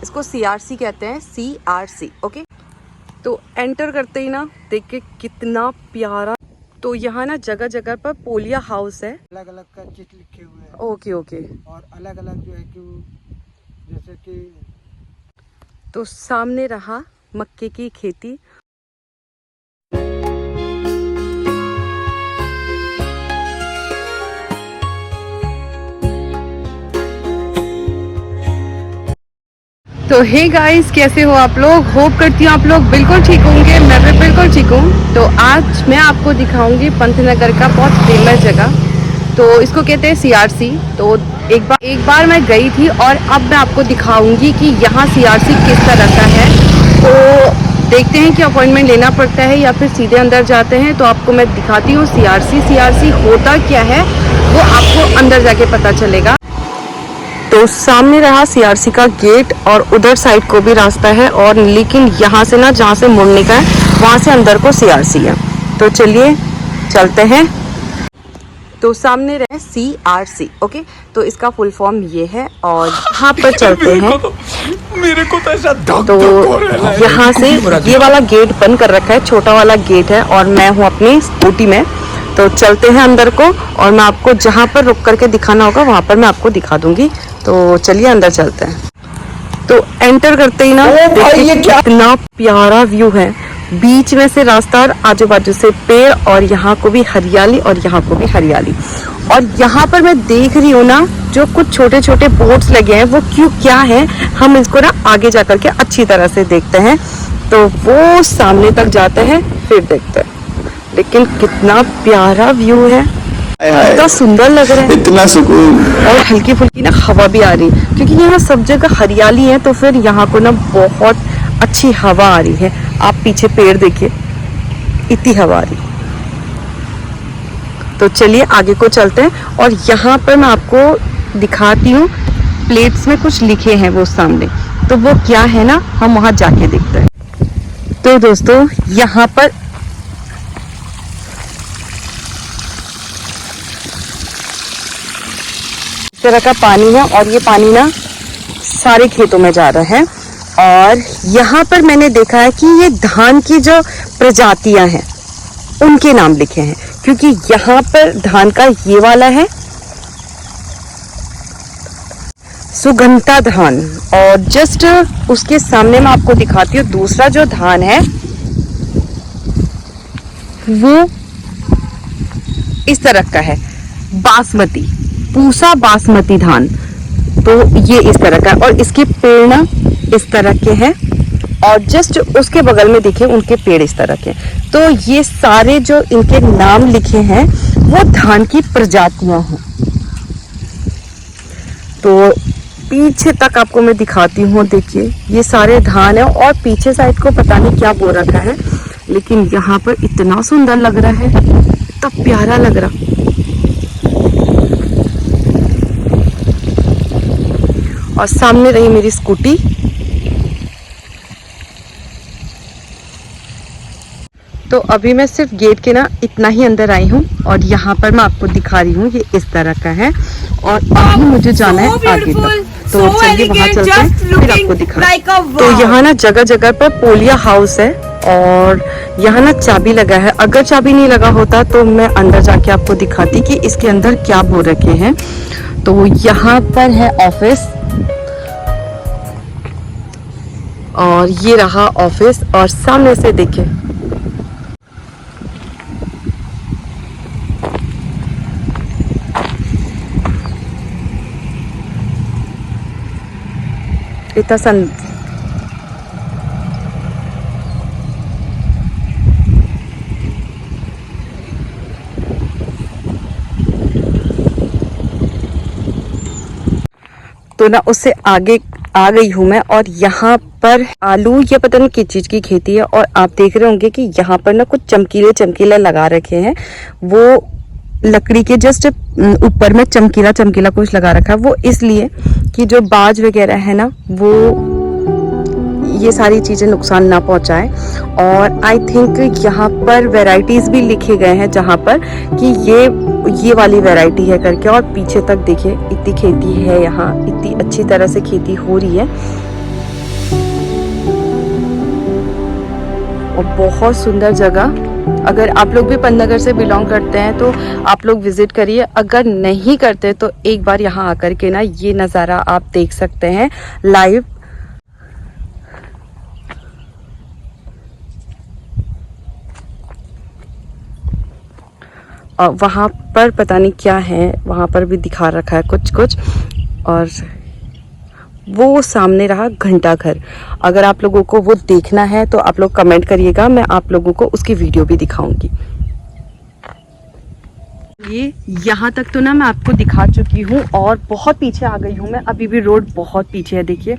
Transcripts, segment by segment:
इसको CRC कहते हैं, CRC। ओके, तो एंटर करते ही ना देखिए कितना प्यारा। तो यहाँ ना जगह जगह पर पोलिया हाउस है, अलग अलग का चीज लिखे हुए हैं। Okay okay. और अलग अलग जो है कि जैसे कि तो सामने रहा मक्के की खेती। तो हे गाइस, कैसे हो आप लोग? होप करती हूँ आप लोग बिल्कुल ठीक होंगे, मैं भी बिल्कुल ठीक हूँ। तो आज मैं आपको दिखाऊंगी पंतनगर का बहुत फेमस जगह, तो इसको कहते हैं CRC। तो एक बार मैं गई थी और अब मैं आपको दिखाऊंगी कि यहाँ CRC किस तरह का है। तो देखते हैं कि अपॉइंटमेंट लेना पड़ता है या फिर सीधे अंदर जाते हैं। तो आपको मैं दिखाती हूँ CRC होता क्या है, वो आपको अंदर जाके पता चलेगा। तो सामने रहा CRC का गेट और उधर साइड को भी रास्ता है, और लेकिन यहाँ से ना जहाँ से मुड़ने का है वहाँ से अंदर को CRC है। तो चलिए चलते हैं। तो सामने रहे CRC। ओके, तो इसका फुल फॉर्म ये है और यहाँ पर चलते हैं। मेरे को तो यहाँ से ये वाला गेट बंद कर रखा है, छोटा वाला गेट है, और मैं हूँ अपनी स्कूटी में। तो चलते हैं अंदर को, और मैं आपको जहाँ पर रुक करके दिखाना होगा वहाँ पर मैं आपको दिखा दूंगी। तो चलिए अंदर चलते हैं। तो एंटर करते ही ना देखिए कितना प्यारा व्यू है, बीच में से रास्ता और आजू बाजू से पेड़, और यहाँ को भी हरियाली और यहाँ को भी हरियाली। और यहाँ पर मैं देख रही हूँ ना जो कुछ छोटे छोटे बोट्स लगे हैं, वो क्या है हम इसको ना आगे जाकर के अच्छी तरह से देखते हैं। तो वो सामने तक जाते हैं फिर देखते हैं। लेकिन कितना प्यारा व्यू है, इतना सुंदर लग रहा है, इतना सुकून, और हल्की फुल्की ना हवा भी आ रही है, क्योंकि यहाँ सब जगह हरियाली है। तो फिर यहाँ को ना बहुत अच्छी हवा आ रही है। आप पीछे पेड़ देखिए, इतनी हवा आ रही है। तो चलिए आगे को चलते हैं, और यहाँ पर मैं आपको दिखाती हूँ, प्लेट्स में कुछ लिखे हैं वो सामने। तो वो क्या है ना, हम वहाँ जाके देखते हैं। तो दोस्तों यहाँ पर इस तरह का पानी है, और ये पानी ना सारे खेतों में जा रहा है। और यहाँ पर मैंने देखा है कि ये धान की जो प्रजातियां हैं उनके नाम लिखे हैं, क्योंकि यहाँ पर धान का ये वाला है सुगंधा धान, और जस्ट उसके सामने मैं आपको दिखाती हूँ दूसरा जो धान है वो इस तरह का है, बासमती, पूसा बासमती धान। तो ये इस तरह का, और इसके पेड़ ना इस तरह के हैं, और जस्ट उसके बगल में देखिए उनके पेड़ इस तरह के। तो ये सारे जो इनके नाम लिखे हैं वो धान की प्रजातियां हैं। तो पीछे तक आपको मैं दिखाती हूँ, देखिए ये सारे धान है, और पीछे साइड को पता नहीं क्या बो रखा है, लेकिन यहाँ पर इतना सुंदर लग रहा है, इतना प्यारा लग रहा। और सामने रही मेरी स्कूटी। तो अभी मैं सिर्फ गेट के ना इतना ही अंदर आई हूँ, और यहाँ पर मैं आपको दिखा रही हूँ ये इस तरह का है, और अभी मुझे जाना है आगे तक। तो चलिए वहाँ चलते हैं, फिर आपको दिखा। तो यहाँ ना जगह जगह पर पोलिया हाउस है, और यहाँ ना चाबी लगा है। अगर चाबी नहीं लगा होता तो मैं अंदर जाके आपको दिखाती कि इसके अंदर क्या बो रखे हैं। तो यहाँ पर है ऑफिस, और ये रहा ऑफिस, और सामने से देखिए इतना तो ना उससे आगे आ गई हूँ मैं, और यहाँ पर आलू, ये पता नहीं किस चीज की खेती है। और आप देख रहे होंगे कि यहाँ पर ना कुछ चमकीले चमकीले लगा रखे हैं, वो लकड़ी के जस्ट ऊपर में चमकीला चमकीला कुछ लगा रखा है। वो इसलिए कि जो बाज वगैरह है ना, वो ये सारी चीजें नुकसान ना पहुंचाए। और आई थिंक यहाँ पर वैरायटीज भी लिखे गए हैं जहाँ पर कि ये वाली वैरायटी है करके। और पीछे तक देखिए इतनी खेती है, यहाँ इतनी अच्छी तरह से खेती हो रही है। और बहुत सुंदर जगह। अगर आप लोग भी पंतनगर से बिलोंग करते हैं तो आप लोग विजिट करिए, अगर नहीं करते तो एक बार यहाँ आकर के ना ये नज़ारा आप देख सकते हैं लाइव। और वहाँ पर पता नहीं क्या है, वहाँ पर भी दिखा रखा है कुछ कुछ। और वो सामने रहा घंटा घर। अगर आप लोगों को वो देखना है तो आप लोग कमेंट करिएगा, मैं आप लोगों को उसकी वीडियो भी दिखाऊंगी। ये यहाँ तक तो ना मैं आपको दिखा चुकी हूँ और बहुत पीछे आ गई हूँ मैं, अभी भी रोड बहुत पीछे है। देखिए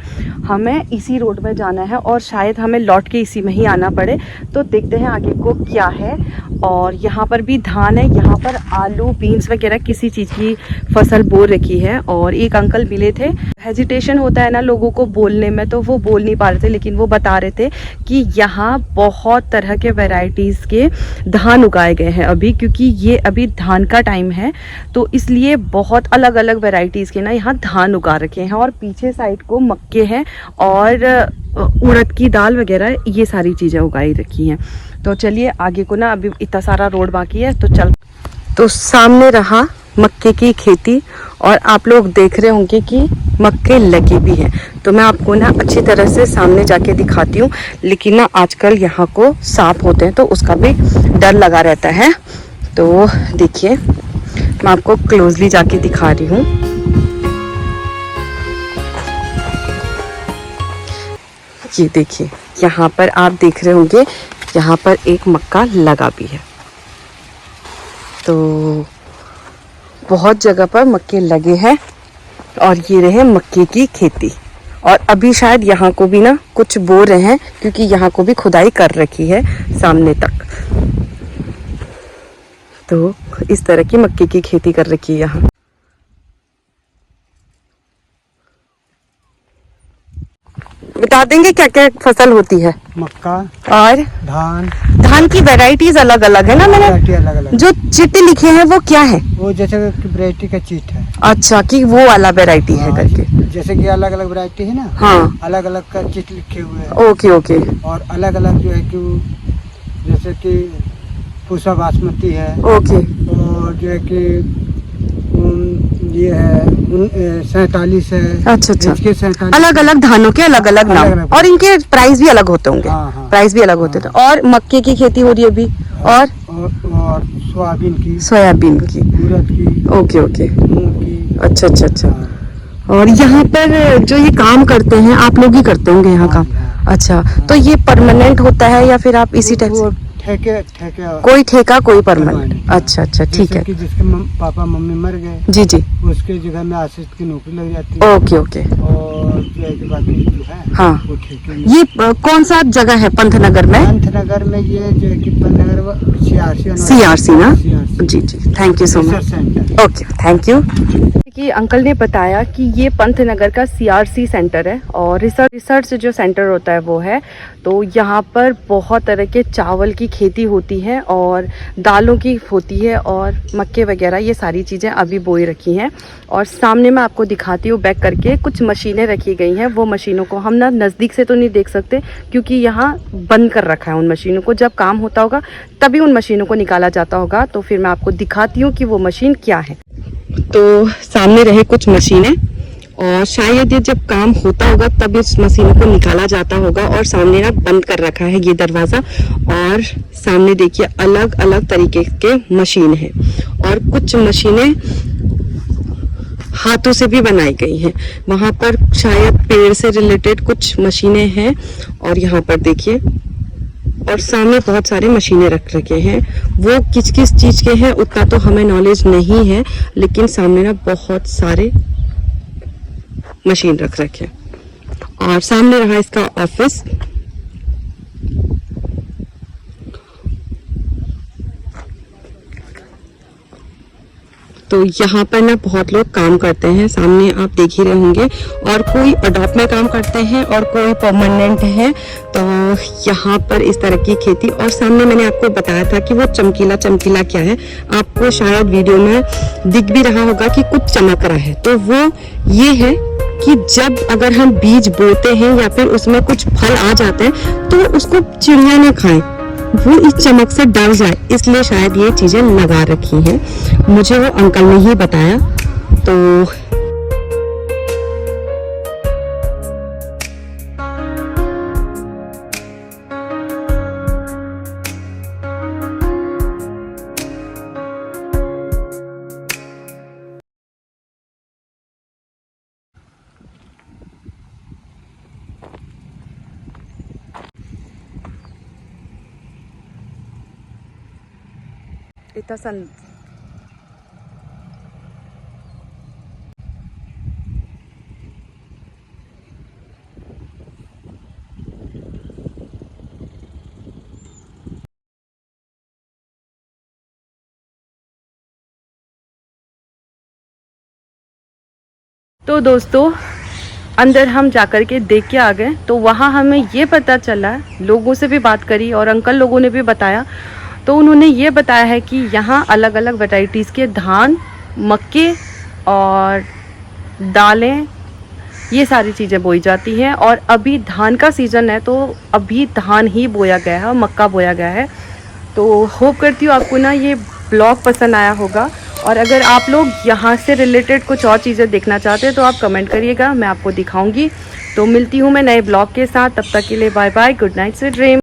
हमें इसी रोड में जाना है और शायद हमें लौट के इसी में ही आना पड़े, तो देखते हैं आगे को क्या है। और यहाँ पर भी धान है, यहाँ पर आलू बीन्स वगैरह किसी चीज़ की फसल बो रखी है। और एक अंकल मिले थे, हेजिटेशन होता है ना लोगों को बोलने में, तो वो बोल नहीं पा रहे थे, लेकिन वो बता रहे थे कि यहाँ बहुत तरह के वैरायटीज़ के धान उगाए गए हैं अभी, क्योंकि ये अभी धान का टाइम है तो इसलिए बहुत अलग अलग वैरायटीज़ के ना यहाँ धान उगा रखे हैं। और पीछे साइड को मक्के हैं और उड़द की दाल वगैरह ये सारी चीज़ें उगाई रखी हैं। तो चलिए आगे को ना, अभी इतना सारा रोड बाकी है तो चल। तो सामने रहा मक्के की खेती और आप लोग देख रहे होंगे कि मक्के लगे भी हैं। तो मैं आपको ना अच्छी तरह से सामने जाके दिखाती हूँ, लेकिन ना आजकल यहाँ को सांप होते हैं तो उसका भी डर लगा रहता है। तो देखिए मैं आपको क्लोजली जाके दिखा रही हूँ। ये देखिए यहाँ पर आप देख रहे होंगे, यहाँ पर एक मक्का लगा भी है। तो बहुत जगह पर मक्के लगे हैं और ये रहे मक्के की खेती। और अभी शायद यहाँ को भी ना कुछ बो रहे हैं, क्योंकि यहाँ को भी खुदाई कर रखी है सामने तक। तो इस तरह की मक्के की खेती कर रखी है यहाँ। बता देंगे क्या क्या फसल होती है? मक्का और धान। धान की वैरायटीज अलग अलग है ना? मैंने अलग अलग जो चिट लिखे हैं वो क्या है? वो जैसे वैरायटी का चीट है। अच्छा, कि वो वाला वैरायटी है करके। जैसे कि अलग अलग वैरायटी है ना। हाँ, अलग अलग का चिट लिखे हुए हैं। Okay okay. और अलग अलग जो है कि जैसे कि पूसा बासमती है। ओके। और जो है कि ये है 47 है। अच्छा अच्छा, इसके 47 अलग अलग धानों के अलग अलग नाम, अलग-अलग। और इनके प्राइस भी अलग होते होंगे। हाँ, हाँ। प्राइस भी अलग होते थे। और मक्के की खेती हो रही है अभी, और सोयाबीन की, सोयाबीन की, उड़द की, ओके ओके। मूंग की। अच्छा अच्छा अच्छा। हाँ। और यहाँ पर जो ये काम करते हैं आप लोग ही करते होंगे यहाँ काम? हाँ। अच्छा, तो ये परमानेंट होता है या फिर आप इसी टाइप से? ठेके कोई ठेका कोई परमानेंट? परमानेंट। अच्छा अच्छा, ठीक है। कि जिसके पापा मम्मी मर गए, जी जी, उसके जगह में आशीष की नौकरी लग जाती है। Okay okay. और जो है कि बाकी जो है हाँ। वो ठेके में। ये कौन सा जगह है पंतनगर में? पंतनगर में ये जो है कि पंतनगर CRC ना? CRC। जी जी, thank you so much. Research centre. Okay, thank you. कि अंकल ने बताया कि ये पंतनगर का CRC सेंटर है और रिसर्च जो सेंटर होता है वो है। तो यहाँ पर बहुत तरह के चावल की खेती होती है और दालों की होती है और मक्के वगैरह, ये सारी चीज़ें अभी बोई रखी हैं। और सामने मैं आपको दिखाती हूँ बैक करके, कुछ मशीनें रखी गई हैं। वो मशीनों को हम ना नज़दीक से तो नहीं देख सकते, क्योंकि यहाँ बंद कर रखा है उन मशीनों को। जब काम होता होगा तभी उन मशीनों को निकाला जाता होगा। तो फिर मैं आपको दिखाती हूँ कि वो मशीन क्या है। तो सामने रहे कुछ मशीनें, और शायद ये जब काम होता होगा तब इस मशीनों को निकाला जाता होगा। और सामने ना बंद कर रखा है ये दरवाज़ा, और सामने देखिए अलग अलग तरीके के मशीन है। और कुछ मशीनें हाथों से भी बनाई गई हैं। वहाँ पर शायद पेड़ से रिलेटेड कुछ मशीनें हैं। और यहाँ पर देखिए, और सामने बहुत सारे मशीनें रख रखे हैं। वो किस किस चीज़ के हैं उतना तो हमें नॉलेज नहीं है, लेकिन सामने ना बहुत सारे मशीन रख रखे हैं। और सामने रहा इसका ऑफिस। तो यहाँ पर ना बहुत लोग काम करते हैं, सामने आप देख ही रहे होंगे। और कोई अडॉप्ट में काम करते हैं और कोई परमानेंट है। तो यहाँ पर इस तरह की खेती। और सामने मैंने आपको बताया था कि वो चमकीला चमकीला क्या है, आपको शायद वीडियो में दिख भी रहा होगा कि कुछ चमक रहा है। तो वो ये है कि जब अगर हम बीज बोते हैं या फिर उसमें कुछ फल आ जाते हैं तो उसको चिड़िया ना खाएं, वो इस चमक से डर जाए, इसलिए शायद ये चीजें लगा रखी हैं। मुझे वो अंकल ने ही बताया। तो इतना सन तो दोस्तों अंदर हम जाकर के देख के आ गए। तो वहाँ हमें ये पता चला, लोगों से भी बात करी और अंकल लोगों ने भी बताया, तो उन्होंने ये बताया है कि यहाँ अलग अलग वैरायटीज़ के धान, मक्के और दालें, ये सारी चीज़ें बोई जाती हैं। और अभी धान का सीज़न है, तो अभी धान ही बोया गया है और मक्का बोया गया है। तो होप करती हूँ आपको ना ये ब्लॉग पसंद आया होगा। और अगर आप लोग यहाँ से रिलेटेड कुछ और चीज़ें देखना चाहते हैं तो आप कमेंट करिएगा, मैं आपको दिखाऊंगी। तो मिलती हूँ मैं नए ब्लॉग के साथ, तब तक के लिए bye bye, good night, sweet dream.